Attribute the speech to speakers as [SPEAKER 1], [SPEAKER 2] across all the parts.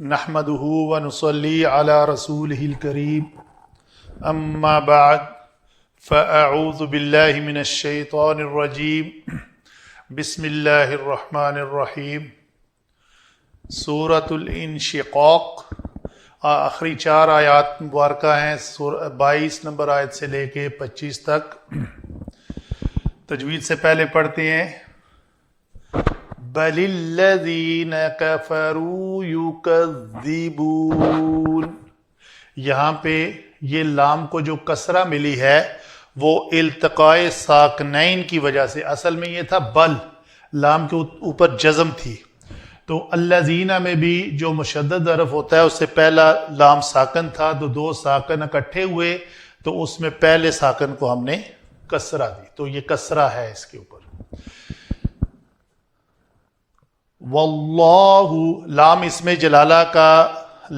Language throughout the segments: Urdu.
[SPEAKER 1] نحمده ونصلي على رسوله الكريم اما بعد فاعوذ بالله من الشيطان الرجيم بسم الله الرحمن الرحیم سورۃ الانشقاق آخری 4 آیات مبارکہ ہیں 22 نمبر آیت سے لے کے 25 تک. تجوید سے پہلے پڑھتے ہیں بل الذین کفروا یکذبون. یہاں پہ یہ لام کو جو کسرہ ملی ہے وہ التقاء ساکنین کی وجہ سے، اصل میں یہ تھا بل، لام کے اوپر جزم تھی، تو الذین میں بھی جو مشدد حرف ہوتا ہے اس سے پہلا لام ساکن تھا، تو 2 ساکن اکٹھے ہوئے تو اس میں پہلے ساکن کو ہم نے کسرہ دی، تو یہ کسرہ ہے اس کے اوپر. واللہ، لام اسم جلالہ کا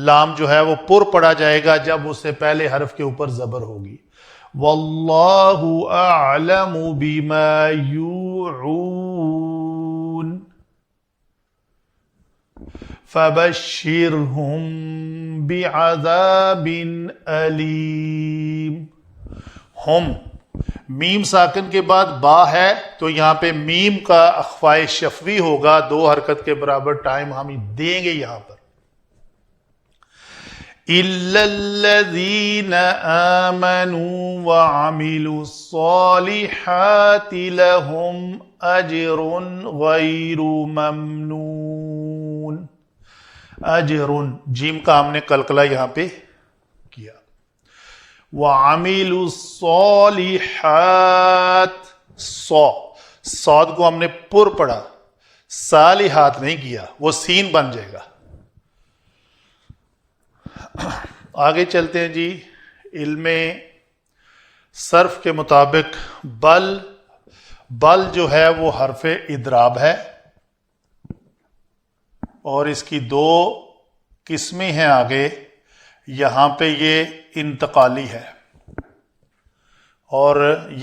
[SPEAKER 1] لام جو ہے وہ پر پڑا جائے گا جب اس سے پہلے حرف کے اوپر زبر ہوگی. واللہ اعلم بما یوعون فبشرہم بعذاب علیم. ہم میم ساکن کے بعد با ہے تو یہاں پہ میم کا اخفائے شفوی ہوگا، 2 حرکت کے برابر ٹائم ہم دیں گے یہاں پر. الا الذین آمنوا وعملوا الصالحات لهم اجر غیر ممنون. اجر، جیم کا ہم نے قلقلہ یہاں پہ کیا. وعملوا الصالحات، صاد کو ہم نے پر پڑھا، صالحات نہیں کیا، وہ سین بن جائے گا. آگے چلتے ہیں جی. علم صرف کے مطابق بل جو ہے وہ حرف اضراب ہے اور اس کی 2 قسمیں ہیں آگے. یہاں پہ یہ انتقالی ہے اور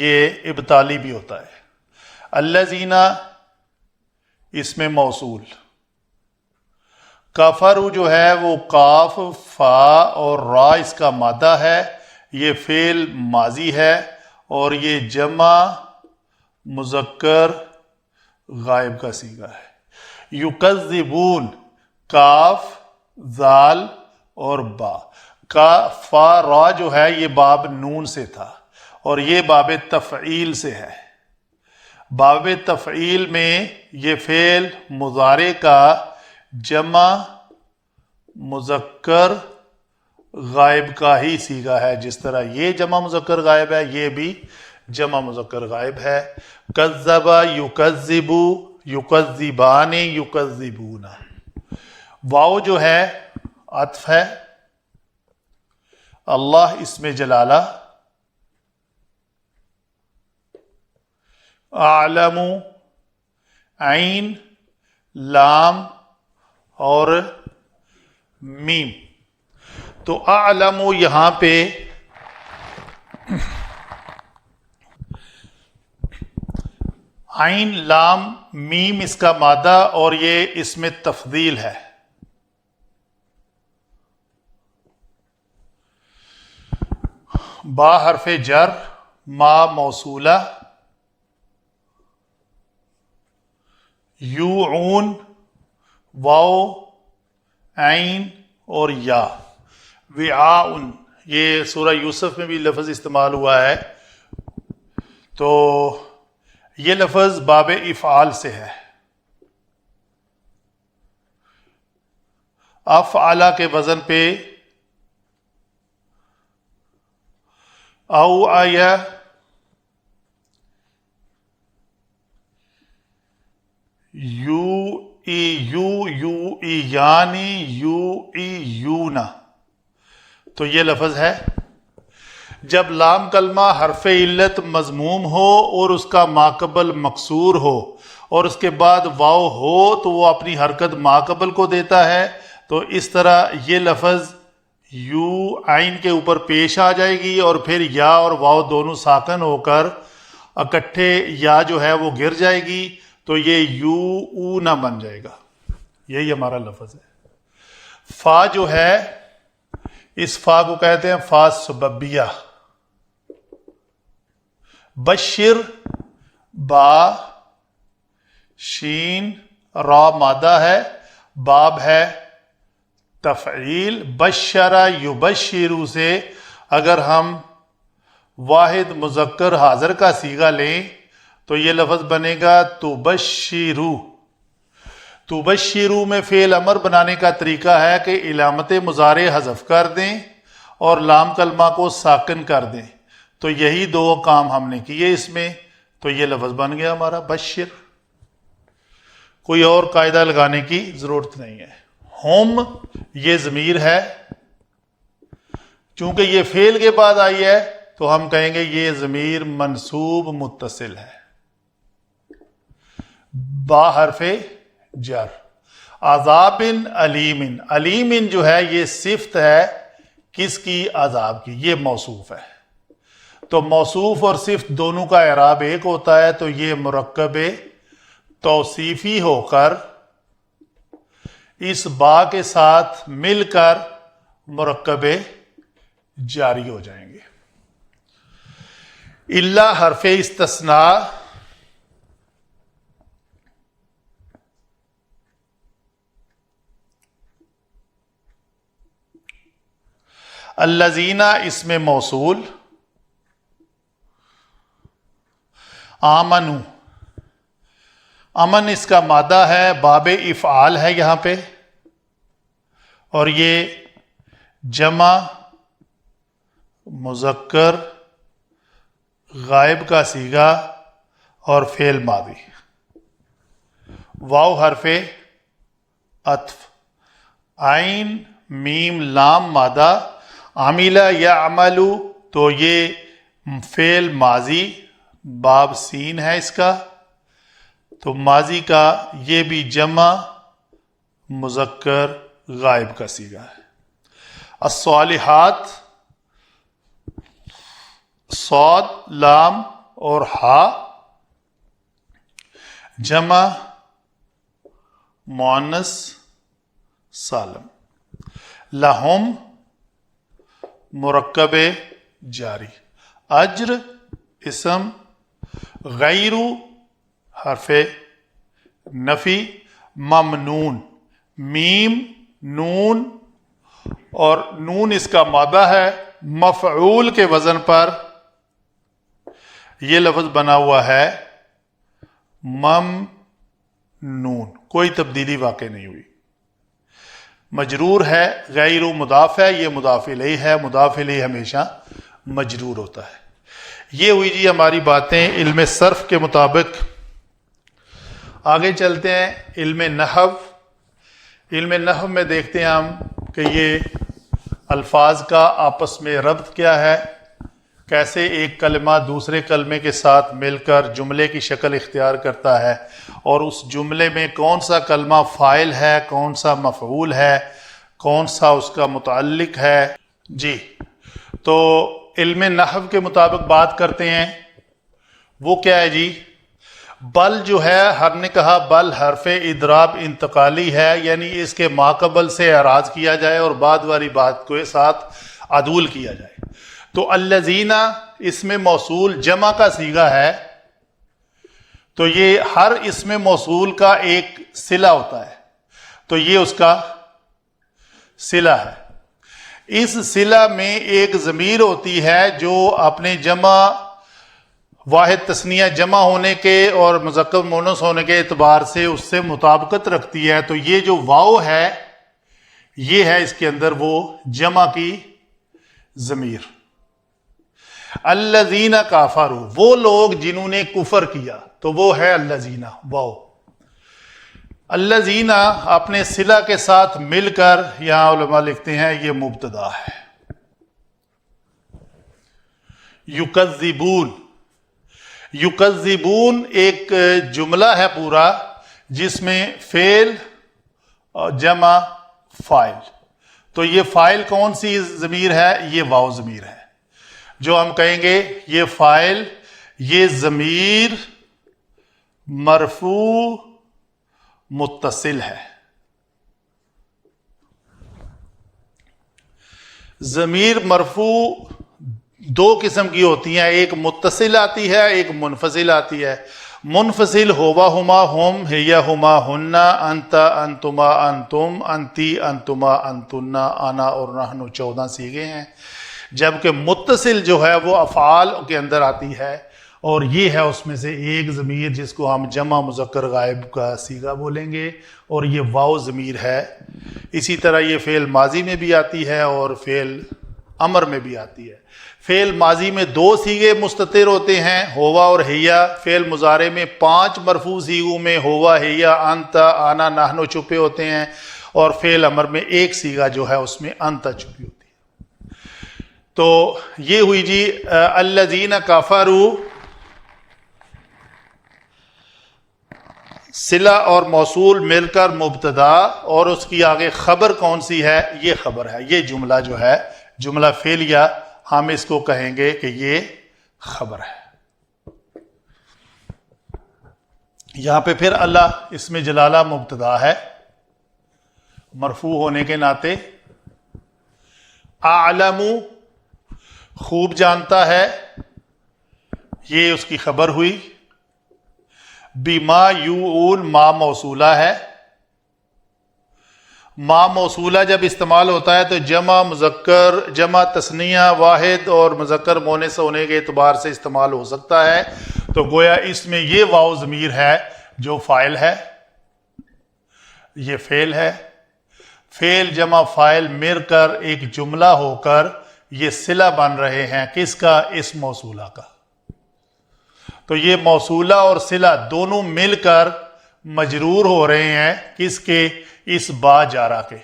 [SPEAKER 1] یہ ابطالی بھی ہوتا ہے. الذین اس میں موصول، کفروا جو ہے وہ کاف فا اور را اس کا مادہ ہے، یہ فعل ماضی ہے اور یہ جمع مذکر غائب کا صیغہ ہے. یکذبون، کاف ذال اور با، کا فا را جو ہے یہ باب نون سے تھا اور یہ باب تفعیل سے ہے. باب تفعیل میں یہ فعل مضارع کا جمع مذکر غائب کا ہی صیغہ ہے، جس طرح یہ جمع مذکر غائب ہے یہ بھی جمع مذکر غائب ہے. کذب یکذب، یکذبان یکذبون. واو جو ہے عطف ہے، اللہ اسم جلالہ، اعلم عین لام اور میم. تو اعلم یہاں پہ عین لام میم اس کا مادہ اور یہ اسم تفضیل ہے. با حرف جر، ما موصولہ، یوعون واو عین اور یا. وعاء، یہ سورہ یوسف میں بھی لفظ استعمال ہوا ہے، تو یہ لفظ باب افعال سے ہے. افعال کے وزن پہ او آیا یو ای یعنی یو ای یونا، تو یہ لفظ ہے. جب لام کلمہ حرف علت مضموم ہو اور اس کا ماقبل مکسور ہو اور اس کے بعد واو ہو تو وہ اپنی حرکت ماقبل کو دیتا ہے. تو اس طرح یہ لفظ یو عین کے اوپر پیش آ جائے گی اور پھر یا اور واو دونوں ساکن ہو کر اکٹھے یا جو ہے وہ گر جائے گی، تو یہ یو او نہ بن جائے گا. یہی ہمارا لفظ ہے. فا جو ہے اس فا کو کہتے ہیں فا سببیہ. بشر با شین را مادہ ہے، باب ہے تفعیل. بشرا یبشرو سے اگر ہم واحد مذکر حاضر کا صیغہ لیں تو یہ لفظ بنے گا تبشرو. تبشرو میں فعل امر بنانے کا طریقہ ہے کہ علامت مضارع حذف کر دیں اور لام کلمہ کو ساکن کر دیں. تو یہی دو کام ہم نے کیے اس میں، تو یہ لفظ بن گیا ہمارا بشر. کوئی اور قاعدہ لگانے کی ضرورت نہیں ہے. ہم یہ ضمیر ہے، چونکہ یہ فعل کے بعد آئی ہے تو ہم کہیں گے یہ ضمیر منصوب متصل ہے. با حرف جر. عذاب علیم، علیم جو ہے یہ صفت ہے کس کی؟ عذاب کی. یہ موصوف ہے، تو موصوف اور صفت دونوں کا اعراب ایک ہوتا ہے، تو یہ مرکب توصیفی ہو کر اس با کے ساتھ مل کر مرکب جاری ہو جائیں گے. الا حرف استثناء الذین اسم موصول، آمنو، امن اس کا مادہ ہے، باب افعال ہے یہاں پہ، اور یہ جمع مذکر غائب کا صیغہ اور فعل ماضی. واو حرف عطف، عین میم لام مادہ، عاملہ یعملو تو یہ فعل ماضی، باب سین ہے اس کا، تو ماضی کا یہ بھی جمع مذکر غائب کا صیغہ ہے. الصالحات، صاد لام اور ہا جمع مؤنث سالم. لہم مرکب جاری. اجر اسم، غیر حرف نفی، ممنون میم نون، اور نون اس کا مادہ ہے، مفعول کے وزن پر یہ لفظ بنا ہوا ہے ممنون. کوئی تبدیلی واقع نہیں ہوئی. مجرور ہے، غیر مضاف ہے، یہ مضاف الیہ ہے، مضاف الیہ ہمیشہ مجرور ہوتا ہے. یہ ہوئی جی ہماری باتیں علم صرف کے مطابق. آگے چلتے ہیں علم نحو. علم نحو میں دیکھتے ہیں ہم کہ یہ الفاظ کا آپس میں ربط کیا ہے، کیسے ایک کلمہ دوسرے کلمے کے ساتھ مل کر جملے کی شکل اختیار کرتا ہے، اور اس جملے میں کون سا کلمہ فاعل ہے، کون سا مفعول ہے، کون سا اس کا متعلق ہے. جی تو علم نحو کے مطابق بات کرتے ہیں. وہ کیا ہے جی؟ بل جو ہے، ہم نے کہا بل حرف اضراب انتقالی ہے، یعنی اس کے ماقبل سے اعراض کیا جائے اور بعد والی بات کو ساتھ عدول کیا جائے. تو الذین اسم موصول جمع کا صیغہ ہے، تو یہ ہر اسم موصول کا ایک صلہ ہوتا ہے، تو یہ اس کا صلہ ہے. اس صلہ میں ایک ضمیر ہوتی ہے جو اپنے جمع واحد تثنیہ جمع ہونے کے اور مذکر مؤنث ہونے کے اعتبار سے اس سے مطابقت رکھتی ہے. تو یہ جو واو ہے یہ ہے اس کے اندر وہ جمع کی ضمیر. الذین کافروا، وہ لوگ جنہوں نے کفر کیا، تو وہ ہے الذین واو. الذین اپنے صلہ کے ساتھ مل کر یہاں علماء لکھتے ہیں یہ مبتدا ہے. یکذبون، یکذبون ایک جملہ ہے پورا جس میں فعل اور جمع فاعل. تو یہ فاعل کون سی ضمیر ہے؟ یہ واو ضمیر ہے، جو ہم کہیں گے یہ فاعل، یہ ضمیر مرفوع متصل ہے. ضمیر مرفوع دو قسم کی ہوتی ہیں، ایک متصل آتی ہے، ایک منفصل آتی ہے۔ منفصل ہوا ہما ہم، ہیا ہما ہننا، انتا انتما انتم، انتی انتما انتنا، انا اور نحن 14 صیغے ہیں۔ جبکہ متصل جو ہے وہ افعال کے اندر آتی ہے، اور یہ ہے اس میں سے ایک ضمیر جس کو ہم جمع مذکر غائب کا صیغہ بولیں گے، اور یہ واو ضمیر ہے۔ اسی طرح یہ فعل ماضی میں بھی آتی ہے اور فعل امر میں بھی آتی ہے۔ فعل ماضی میں 2 صیغے مستتر ہوتے ہیں، ہوا اور ہیا۔ فعل مضارع میں 5 مرفوع صیغوں میں ہوا، ہیا، انتا، آنا، نحن چھپے ہوتے ہیں، اور فعل امر میں 1 صیغہ جو ہے اس میں انتا چھپی ہوتی ہے۔ تو یہ ہوئی جی الذین کفروا، صلہ اور موصول مل کر مبتدا، اور اس کی آگے خبر کون سی ہے؟ یہ خبر ہے۔ یہ جملہ جو ہے جملہ فعلیہ، ہم اس کو کہیں گے کہ یہ خبر ہے۔ یہاں پہ پھر اللہ اس میں جلالہ مبتدا ہے، مرفوع ہونے کے ناطے۔ اعلم، خوب جانتا ہے، یہ اس کی خبر ہوئی۔ بما یوعون، ما موصولہ ہے۔ ما موصولہ جب استعمال ہوتا ہے تو جمع مذکر، جمع تثنیہ واحد اور مذکر مؤنث ہونے کے اعتبار سے استعمال ہو سکتا ہے۔ تو گویا اس میں یہ واو ضمیر ہے جو فاعل ہے، یہ فعل ہے۔ فعل جمع فاعل مل کر ایک جملہ ہو کر یہ صلہ بن رہے ہیں، کس کا؟ اس موصولہ کا۔ تو یہ موصولہ اور صلہ دونوں مل کر مجرور ہو رہے ہیں، کس کے؟ اس با جارہ کے۔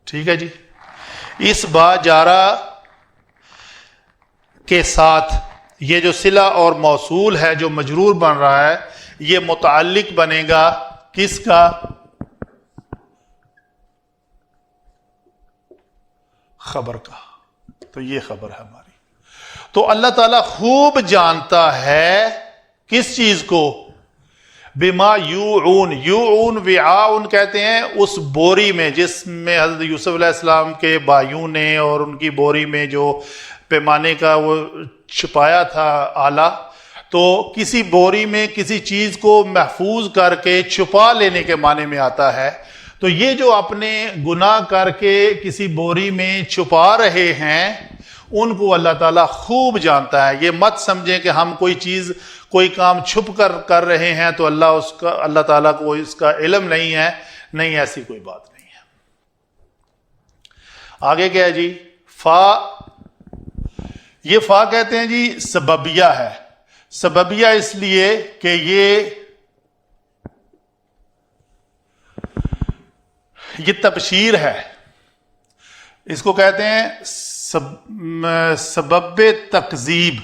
[SPEAKER 1] ٹھیک ہے جی، اس با جارہ کے ساتھ یہ جو صلہ اور موصول ہے جو مجرور بن رہا ہے، یہ متعلق بنے گا کس کا؟ خبر کا۔ تو یہ خبر ہے ہماری۔ تو اللہ تعالیٰ خوب جانتا ہے کس چیز کو؟ بما یوعون، یوعون وعاء کہتے ہیں اس بوری میں جس میں حضرت یوسف علیہ السلام کے بھائیوں نے اور ان کی بوری میں جو پیمانے کا وہ چھپایا تھا آلہ، تو کسی بوری میں کسی چیز کو محفوظ کر کے چھپا لینے کے معنی میں آتا ہے۔ تو یہ جو اپنے گناہ کر کے کسی بوری میں چھپا رہے ہیں، ان کو اللہ تعالیٰ خوب جانتا ہے۔ یہ مت سمجھیں کہ ہم کوئی چیز، کوئی کام چھپ کر رہے ہیں تو اللہ تعالیٰ کو اس کا علم نہیں ہے۔ نہیں، ایسی کوئی بات نہیں ہے۔ آگے کیا ہے جی؟ فا، یہ فا کہتے ہیں جی سببیہ ہے۔ سببیہ اس لیے کہ یہ تبشیر ہے، اس کو کہتے ہیں سبب تکذیب،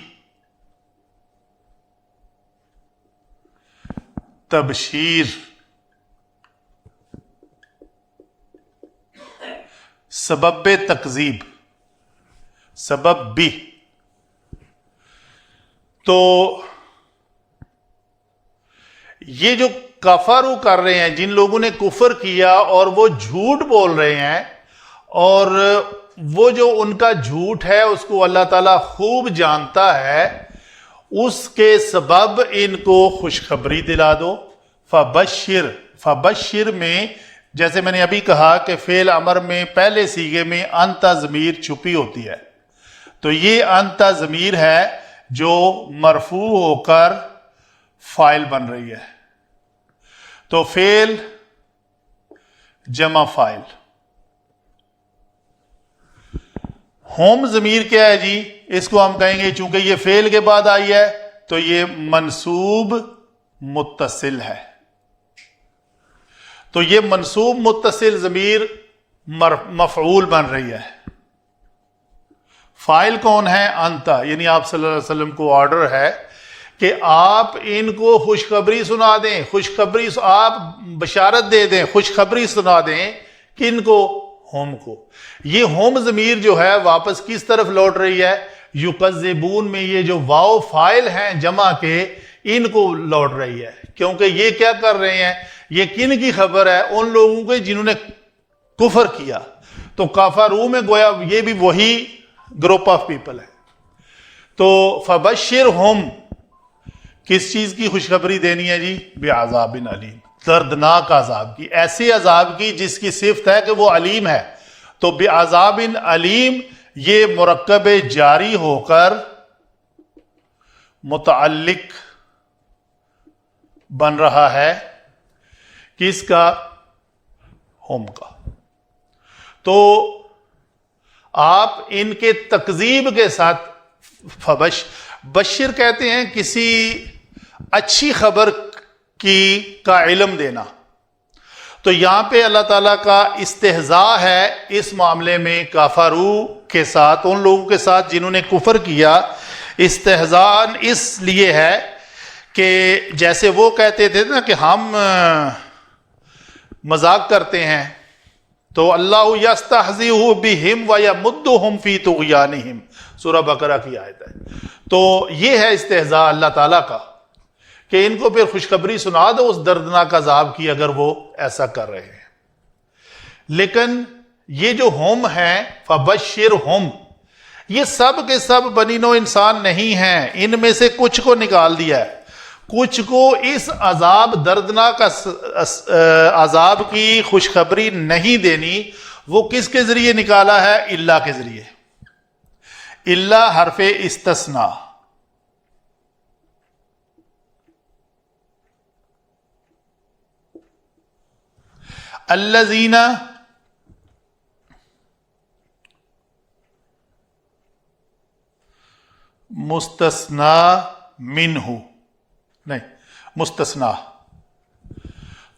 [SPEAKER 1] تبشیر، سبب تکذیب، سبب بھی۔ تو یہ جو کفرو کر رہے ہیں، جن لوگوں نے کفر کیا اور وہ جھوٹ بول رہے ہیں، اور وہ جو ان کا جھوٹ ہے اس کو اللہ تعالیٰ خوب جانتا ہے، اس کے سبب ان کو خوشخبری دلا دو۔ فبشر، فبشر میں جیسے میں نے ابھی کہا کہ فعل امر میں پہلے صیغے میں انتا ضمیر چھپی ہوتی ہے، تو یہ انتا ضمیر ہے جو مرفوع ہو کر فاعل بن رہی ہے۔ تو فعل جمع فاعل۔ ہوم ضمیر کیا ہے جی؟ اس کو ہم کہیں گے چونکہ یہ فعل کے بعد آئی ہے تو یہ منصوب متصل ہے۔ تو یہ منصوب متصل ضمیر مفعول بن رہی ہے۔ فاعل کون ہے؟ انتا، یعنی آپ صلی اللہ علیہ وسلم کو آرڈر ہے کہ آپ ان کو خوشخبری سنا دیں، خوشخبری، آپ بشارت دے دیں، خوشخبری سنا دیں، کن کو؟ ہوم کو۔ یہ ہوم ضمیر جو ہے واپس کس طرف لوٹ رہی ہے؟ یکذبون میں یہ جو واو فاعل ہیں جمع کے، ان کو لوٹ رہی ہے، کیونکہ یہ کیا کر رہے ہیں؟ یہ کن کی خبر ہے؟ ان لوگوں کے جنہوں نے کفر کیا. تو کافرو میں گویا یہ بھی وہی گروپ آف پیپل ہے. تو فبشرہم کس چیز کی خوشخبری دینی ہے جی؟ بعذاب علیم، دردناک عذاب کی، ایسے عذاب کی جس کی صفت ہے کہ وہ علیم ہے. تو بعذاب علیم یہ مرکب جاری ہو کر متعلق بن رہا ہے کس کا؟ ہم کا. تو آپ ان کے تکذیب کے ساتھ بشر کہتے ہیں کسی اچھی خبر کا علم دینا. تو یہاں پہ اللہ تعالیٰ کا استہزاء ہے اس معاملے میں کافرو کے ساتھ، ان لوگوں کے ساتھ جنہوں نے کفر کیا. استہزاء اس لیے ہے کہ جیسے وہ کہتے تھے نا کہ ہم مذاق کرتے ہیں، تو اللہ یستہزئ بہم ویمدہم فی طغیانہم، سورہ بقرہ کی آیت ہے. تو یہ ہے استہزاء اللہ تعالیٰ کا کہ ان کو پھر خوشخبری سنا دو اس دردناک عذاب کی اگر وہ ایسا کر رہے ہیں. لیکن یہ جو ہم ہیں فبشرہم، یہ سب کے سب بنی نوع انسان نہیں ہیں، ان میں سے کچھ کو نکال دیا ہے، کچھ کو اس عذاب دردناک عذاب کی خوشخبری نہیں دینی. وہ کس کے ذریعے نکالا ہے؟ اللہ کے ذریعے. اللہ حرف استثناء. الذین مستثنا منہ، نہیں مستثنا.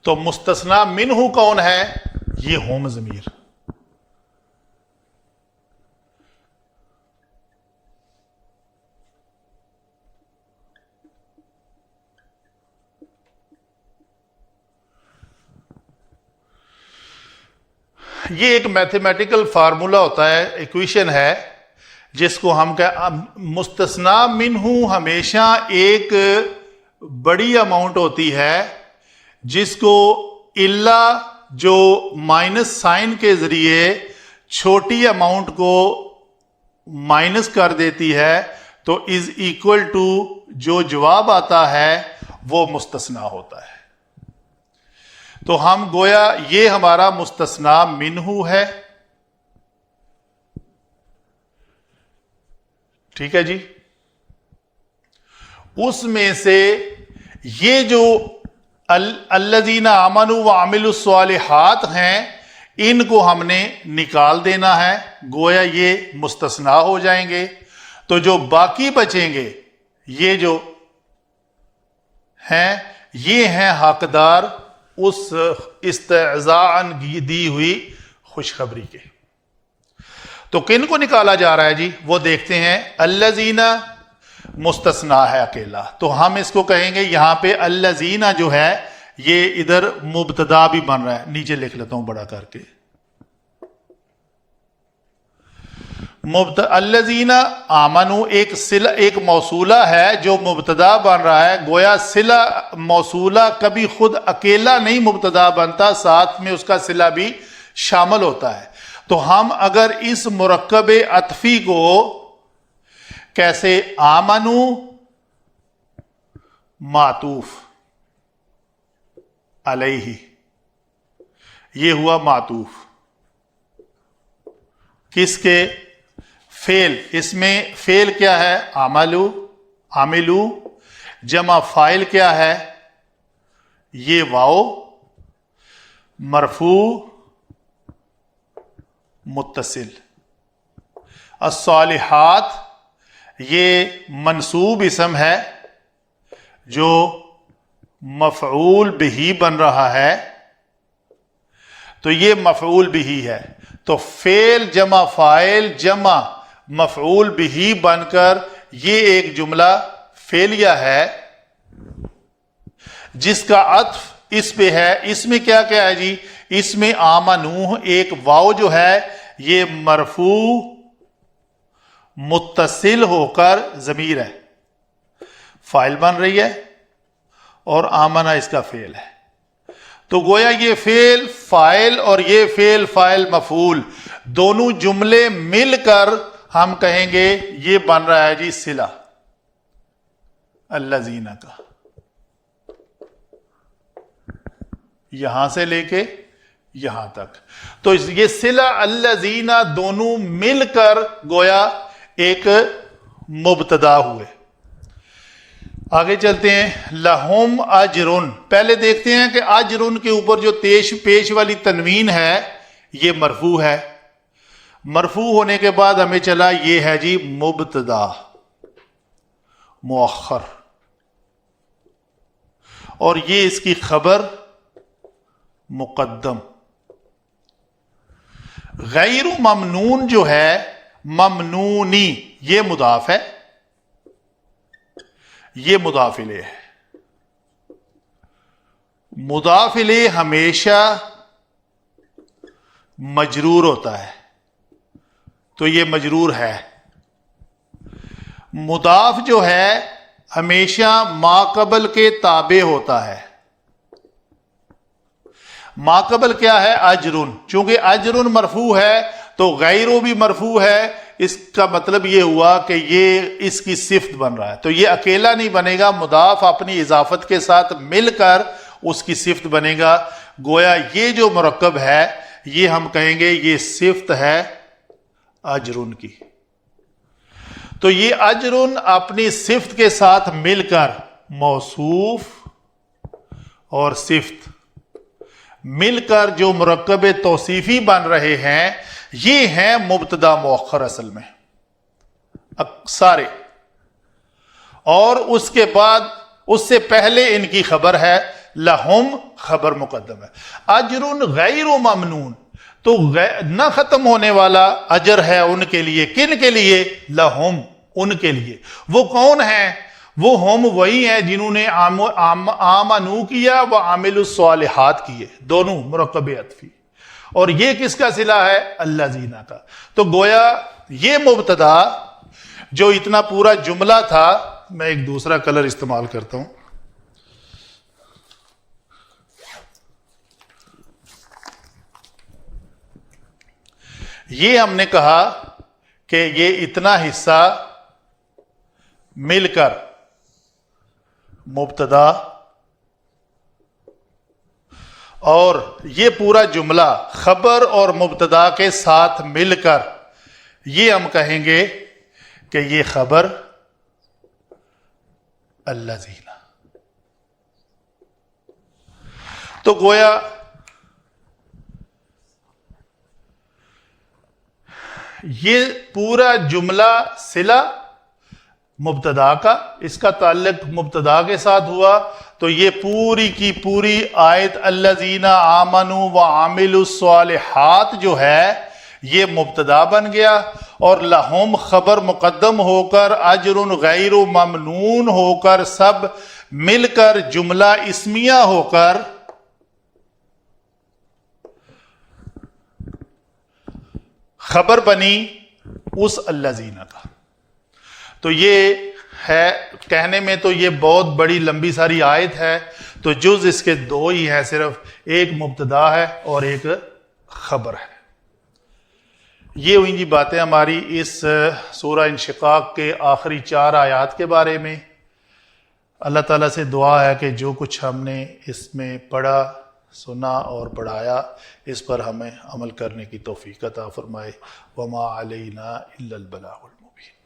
[SPEAKER 1] تو مستثنا منہ کون ہے؟ یہ ہم ضمیر. یہ ایک میتھمیٹیکل فارمولا ہوتا ہے، ایکویشن ہے جس کو ہم مستثنا منہ ہمیشہ ایک بڑی اماؤنٹ ہوتی ہے جس کو اللہ جو مائنس سائن کے ذریعے چھوٹی اماؤنٹ کو مائنس کر دیتی ہے، تو از ایکول ٹو جو جواب آتا ہے وہ مستثنا ہوتا ہے. تو ہم گویا یہ ہمارا مستثنا منہ ہے. ٹھیک ہے جی. اس میں سے یہ جو الذین آمنوا وعملوا الصالحات ہیں ان کو ہم نے نکال دینا ہے، گویا یہ مستثنا ہو جائیں گے. تو جو باقی بچیں گے یہ جو ہیں یہ ہیں حقدار اس استہزاء دی ہوئی خوشخبری کے. تو کن کو نکالا جا رہا ہے جی؟ وہ دیکھتے ہیں. الذین مستثنا ہے اکیلا، تو ہم اس کو کہیں گے یہاں پہ الذین جو ہے یہ ادھر مبتدا بھی بن رہا ہے. نیچے لکھ لیتا ہوں بڑا کر کے. الذین آمنوا ایک موصولہ ہے جو مبتدا بن رہا ہے. گویا صلہ موصولہ کبھی خود اکیلا نہیں مبتدا بنتا، ساتھ میں اس کا صلہ بھی شامل ہوتا ہے. تو ہم اگر اس مرکب عطفی کو کیسے آمنو معطوف علیہ، یہ ہوا معطوف کس کے؟ فعل. اس میں فعل کیا ہے؟ عاملو. جمع فاعل کیا ہے؟ یہ واو مرفوع متصل. الصالحات یہ منصوب اسم ہے جو مفعول بہ بن رہا ہے، تو یہ مفعول بہ ہے. تو فعل جمع فاعل جمع مفعول بہ بن کر یہ ایک جملہ فعلیہ ہے جس کا عطف اس پہ ہے. اس میں کیا کیا ہے جی؟ اس میں آمنو ایک واو جو ہے یہ مرفوع متصل ہو کر ضمیر ہے، فاعل بن رہی ہے، اور آمنہ اس کا فعل ہے. تو گویا یہ فعل فاعل اور یہ فعل فاعل مفعول دونوں جملے مل کر ہم کہیں گے یہ بن رہا ہے جی صلہ الذین کا، یہاں سے لے کے یہاں تک. تو یہ صلہ الذین دونوں مل کر گویا ایک مبتدا ہوئے. آگے چلتے ہیں. لہم اجرن، پہلے دیکھتے ہیں کہ اجرن کے اوپر جو پیش والی تنوین ہے یہ مرفوع ہے. مرفوع ہونے کے بعد ہمیں چلا یہ ہے جی مبتدا مؤخر، اور یہ اس کی خبر مقدم. غیر ممنون جو ہے ممنونی یہ مضاف ہے، یہ مضاف الیہ ہے. مضاف الیہ ہمیشہ مجرور ہوتا ہے تو یہ مجرور ہے. مضاف جو ہے ہمیشہ ما قبل کے تابع ہوتا ہے. ما قبل کیا ہے؟ اجرن. چونکہ اجرن مرفوع ہے تو غیرو بھی مرفوع ہے. اس کا مطلب یہ ہوا کہ یہ اس کی صفت بن رہا ہے، تو یہ اکیلا نہیں بنے گا، مضاف اپنی اضافت کے ساتھ مل کر اس کی صفت بنے گا. گویا یہ جو مرکب ہے یہ ہم کہیں گے یہ صفت ہے اجرن کی. تو یہ اجرن اپنی صفت کے ساتھ مل کر موصوف اور صفت مل کر جو مرکب توصیفی بن رہے ہیں یہ ہیں مبتدا مؤخر اصل میں سارے. اور اس کے بعد اس سے پہلے ان کی خبر ہے لہم، خبر مقدم ہے. اجر غیر ممنون تو نہ ختم ہونے والا اجر ہے ان کے لیے. کن کے لیے؟ لہم، ان کے لیے. وہ کون ہیں؟ وہ ہم وہی ہیں جنہوں نے آمنو کیا و عامل الصالحات کیے، دونوں مرکب عطفی. اور یہ کس کا صلہ ہے؟ الذین کا. تو گویا یہ مبتدا جو اتنا پورا جملہ تھا، میں ایک دوسرا کلر استعمال کرتا ہوں. یہ ہم نے کہا کہ یہ اتنا حصہ مل کر مبتدا اور یہ پورا جملہ خبر اور مبتدا کے ساتھ مل کر یہ ہم کہیں گے کہ یہ خبر الذین. تو گویا یہ پورا جملہ صلہ مبتدا کا، اس کا تعلق مبتدا کے ساتھ ہوا، تو یہ پوری کی پوری آیت الذین آمنوا وعملوا الصالحات جو ہے یہ مبتدا بن گیا، اور لہم خبر مقدم ہو کر اجر غیر ممنون ہو کر سب مل کر جملہ اسمیہ ہو کر خبر بنی اس الذین کا. تو یہ ہے کہنے میں تو یہ بہت بڑی لمبی ساری آیت ہے، تو جز اس کے دو ہی ہیں، صرف ایک مبتدا ہے اور ایک خبر ہے. یہ ہوئی جی باتیں ہماری اس سورہ انشقاق کے آخری 4 آیات کے بارے میں. اللہ تعالیٰ سے دعا ہے کہ جو کچھ ہم نے اس میں پڑھا، سنا اور پڑھایا اس پر ہمیں عمل کرنے کی توفیق عطا فرمائے. وما علینا الا البلاغ المبین.